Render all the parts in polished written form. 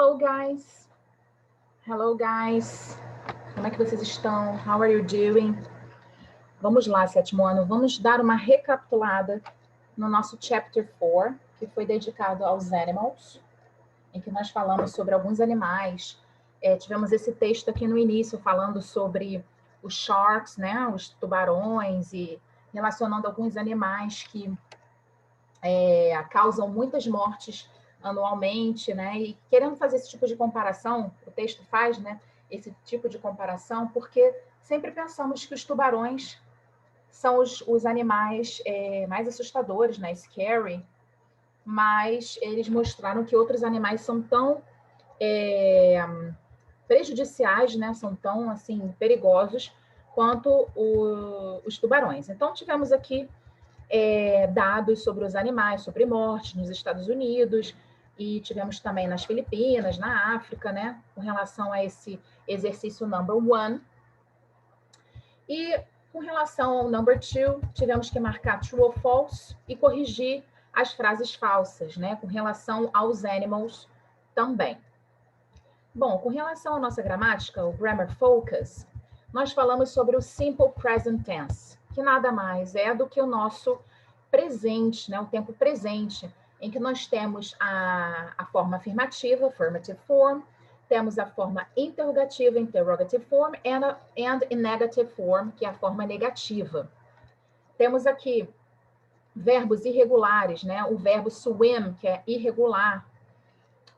Hello, guys. Hello, guys. Como é que vocês estão? How are you doing? Vamos lá, sétimo ano. Vamos dar uma recapitulada no nosso Chapter 4, que foi dedicado aos animals, em que nós falamos sobre alguns animais. Tivemos esse texto aqui no início falando sobre os sharks, né? Os tubarões, e relacionando alguns animais que causam muitas mortes anualmente, né? E querendo fazer esse tipo de comparação, o texto faz, né? Esse tipo de comparação, porque sempre pensamos que os tubarões são os animais mais assustadores, né? Scary, mas eles mostraram que outros animais são tão prejudiciais, né? São tão assim perigosos quanto os tubarões. Então tivemos aqui dados sobre os animais, sobre mortes nos Estados Unidos, e tivemos também nas Filipinas, na África, né, com relação a esse exercício number 1. E com relação ao number 2, tivemos que marcar true ou false e corrigir as frases falsas, né, com relação aos animals também. Bom, com relação à nossa gramática, o Grammar Focus, nós falamos sobre o Simple Present Tense, que nada mais é do que o nosso presente, né, o tempo presente, em que nós temos a forma afirmativa, affirmative form, temos a forma interrogativa, interrogative form, and in negative form, que é a forma negativa. Temos aqui verbos irregulares, né, o verbo swim, que é irregular.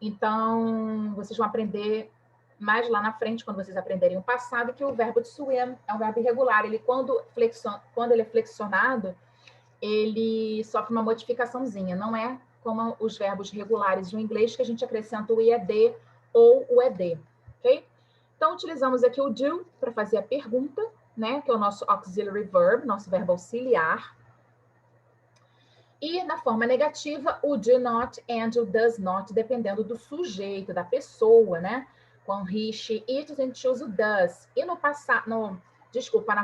Então, vocês vão aprender mais lá na frente, quando vocês aprenderem o passado, que o verbo to swim é um verbo irregular. Ele, quando ele é flexionado, ele sofre uma modificaçãozinha. Não é como os verbos regulares do inglês, que a gente acrescenta o IED ou o ED, ok? Então, utilizamos aqui o do para fazer a pergunta, né? Que é o nosso auxiliary verb, nosso verbo auxiliar. E na forma negativa, o do not and o does not, dependendo do sujeito, da pessoa, né? Com he, she, it, a gente usa o does. E no passado, na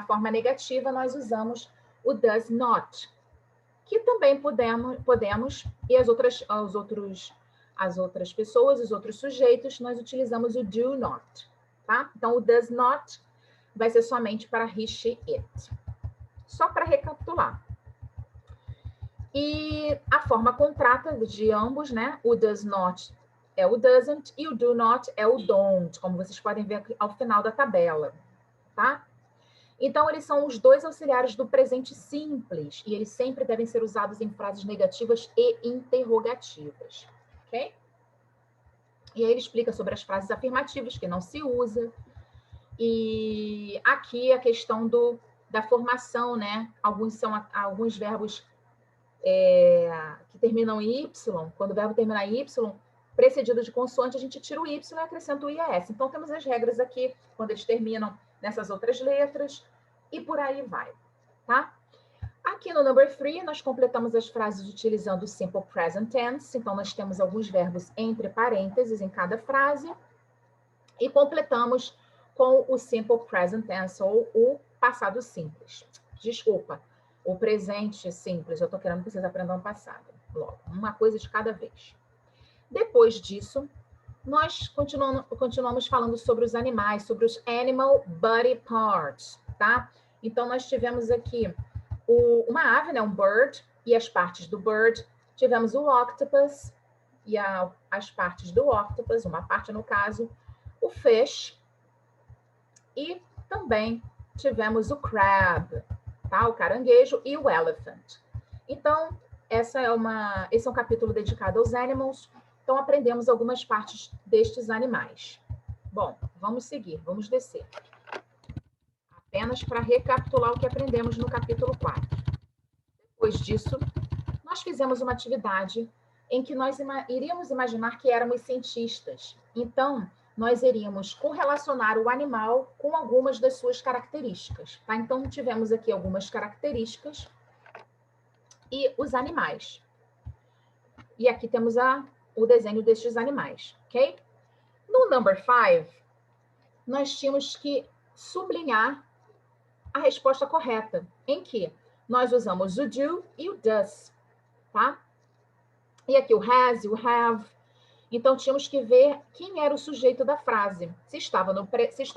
forma negativa, nós usamos o does not, que também podemos e as outras pessoas, os outros sujeitos, nós utilizamos o do not, tá? Então, o does not vai ser somente para he, she, it. Só para recapitular. E a forma contrata de ambos, né? O does not é o doesn't e o do not é o don't, como vocês podem ver aqui ao final da tabela, tá? Então, eles são os dois auxiliares do presente simples e eles sempre devem ser usados em frases negativas e interrogativas, ok? E aí ele explica sobre as frases afirmativas, que não se usa. E aqui a questão da formação, né? Alguns verbos que terminam em Y, quando o verbo terminar em Y, precedido de consoante, a gente tira o Y e acrescenta o IAS. Então, temos as regras aqui, quando eles terminam nessas outras letras, e por aí vai, tá? Aqui no number 3, nós completamos as frases utilizando o simple present tense. Então, nós temos alguns verbos entre parênteses em cada frase, e completamos com o simple present tense, ou o passado simples. Desculpa, o presente simples. Eu estou querendo que vocês aprendam o passado. Logo, uma coisa de cada vez. Depois disso, nós continuamos falando sobre os animais, sobre os animal body parts, tá? Então, nós tivemos aqui uma ave, né, um bird, e as partes do bird. Tivemos o octopus e as partes do octopus, uma parte no caso, o fish, e também tivemos o crab, tá? O caranguejo e o elephant. Então, esse é um capítulo dedicado aos animals. Então, aprendemos algumas partes destes animais. Bom, vamos seguir, vamos descer. Apenas para recapitular o que aprendemos no capítulo 4. Depois disso, nós fizemos uma atividade em que nós iríamos imaginar que éramos cientistas. Então, nós iríamos correlacionar o animal com algumas das suas características, tá? Então, tivemos aqui algumas características e os animais. E aqui temos o desenho destes animais, ok? No number 5, nós tínhamos que sublinhar a resposta correta, em que nós usamos o do e o does, tá? E aqui o has e o have. Então, tínhamos que ver quem era o sujeito da frase. Se está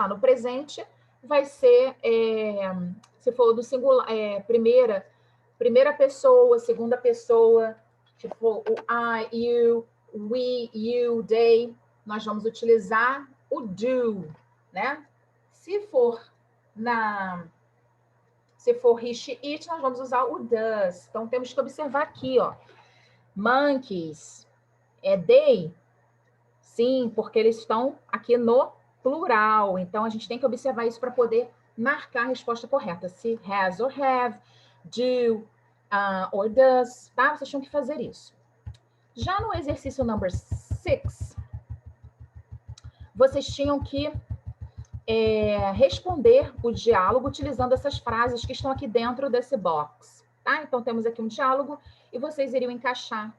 no presente, vai ser, se for do singular, primeira pessoa, segunda pessoa, tipo o I, you, we, you, they, nós vamos utilizar o do, né? Se for he, she, it, nós vamos usar o does. Então, temos que observar aqui, ó. Monkeys, they? Sim, porque eles estão aqui no plural. Então, a gente tem que observar isso para poder marcar a resposta correta. Se has or have, do or does, tá? Vocês tinham que fazer isso. Já no exercício number 6, vocês tinham que responder o diálogo utilizando essas frases que estão aqui dentro desse box, tá? Então, temos aqui um diálogo e vocês iriam encaixar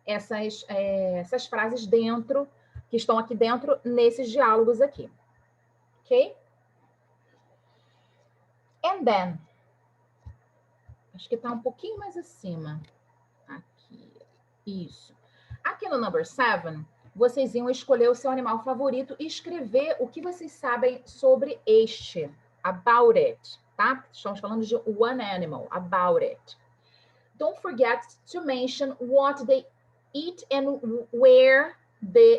essas frases dentro, que estão aqui dentro, nesses diálogos aqui. Ok? And then, acho que está um pouquinho mais acima. Aqui, isso. Aqui no number 7, vocês iam escolher o seu animal favorito e escrever o que vocês sabem sobre este. About it, tá? Estamos falando de one animal, about it. Don't forget to mention what they eat and where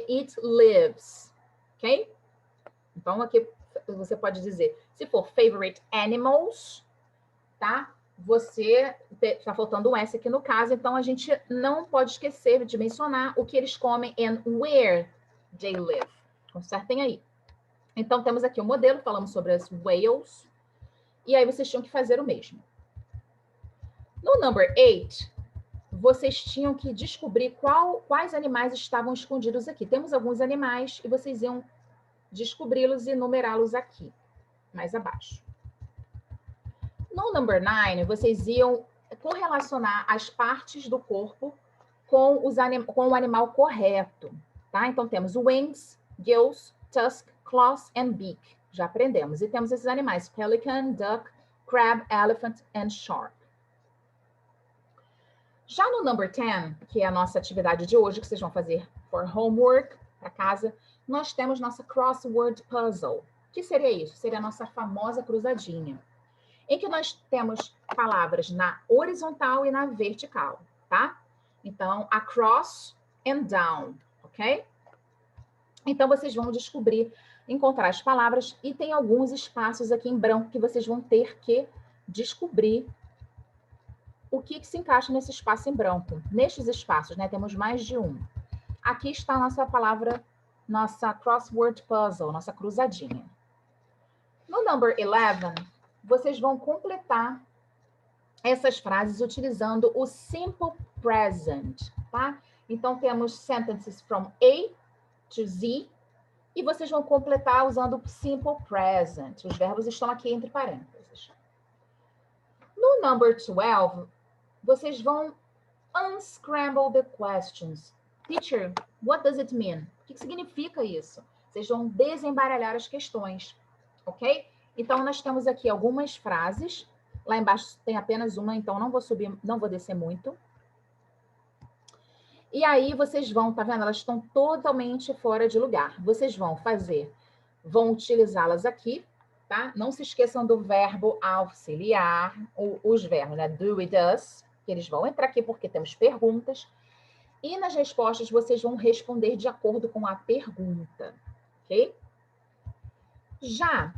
it lives, ok? Então, aqui você pode dizer, se for favorite animals, tá? Você, tá faltando um S aqui no caso, então a gente não pode esquecer de mencionar o que eles comem and where they live. Consertem aí. Então, temos aqui o modelo, falamos sobre as whales, e aí vocês tinham que fazer o mesmo. No number 8, vocês tinham que descobrir quais animais estavam escondidos aqui. Temos alguns animais e vocês iam descobri-los e numerá-los aqui, mais abaixo. No number 9, vocês iam correlacionar as partes do corpo com o animal correto, tá? Então, temos wings, gills, tusk, claws and beak. Já aprendemos. E temos esses animais, pelican, duck, crab, elephant and shark. Já no number 10, que é a nossa atividade de hoje, que vocês vão fazer for homework, para casa, nós temos nossa crossword puzzle. O que seria isso? Seria a nossa famosa cruzadinha, em que nós temos palavras na horizontal e na vertical, tá? Então, across and down, ok? Então, vocês vão descobrir, encontrar as palavras e tem alguns espaços aqui em branco que vocês vão ter que descobrir o que se encaixa nesse espaço em branco. Nestes espaços, né, temos mais de um. Aqui está a nossa palavra, nossa crossword puzzle, nossa cruzadinha. No number 11, vocês vão completar essas frases utilizando o simple present, tá? Então, temos sentences from A to Z e vocês vão completar usando o simple present. Os verbos estão aqui entre parênteses. No number 12, vocês vão unscramble the questions. Teacher, what does it mean? O que significa isso? Vocês vão desembaralhar as questões, ok? Então, nós temos aqui algumas frases. Lá embaixo tem apenas uma, então não vou subir, não vou descer muito. E aí, vocês vão, tá vendo? Elas estão totalmente fora de lugar. Vocês vão utilizá-las aqui, tá? Não se esqueçam do verbo auxiliar, os verbos, né? Do e does, que eles vão entrar aqui porque temos perguntas. E nas respostas, vocês vão responder de acordo com a pergunta, ok? Já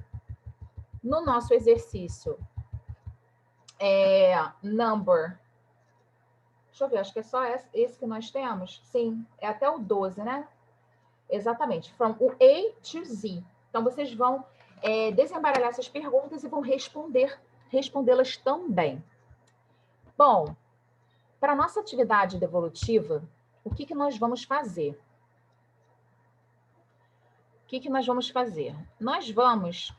no nosso exercício, number... Deixa eu ver, acho que é só esse que nós temos. Sim, é até o 12, né? Exatamente, from o A to Z. Então, vocês vão desembaralhar essas perguntas e vão respondê-las também. Bom, para a nossa atividade devolutiva, o que nós vamos fazer? O que nós vamos fazer? Nós vamos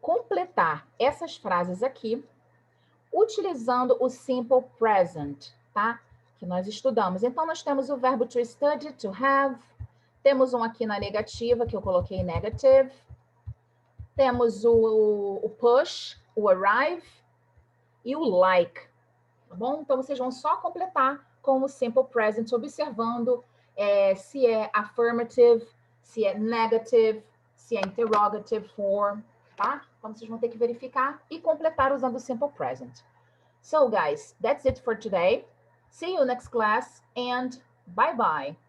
completar essas frases aqui utilizando o simple present, tá? Que nós estudamos. Então, nós temos o verbo to study, to have. Temos um aqui na negativa, que eu coloquei negative. Temos o push, o arrive e o like. tá bom? Então, vocês vão só completar com o simple present, observando se é affirmative, se é negative, se é interrogative form, tá? Então, vocês vão ter que verificar e completar usando o simple present. So, guys, that's it for today. See you next class and bye-bye.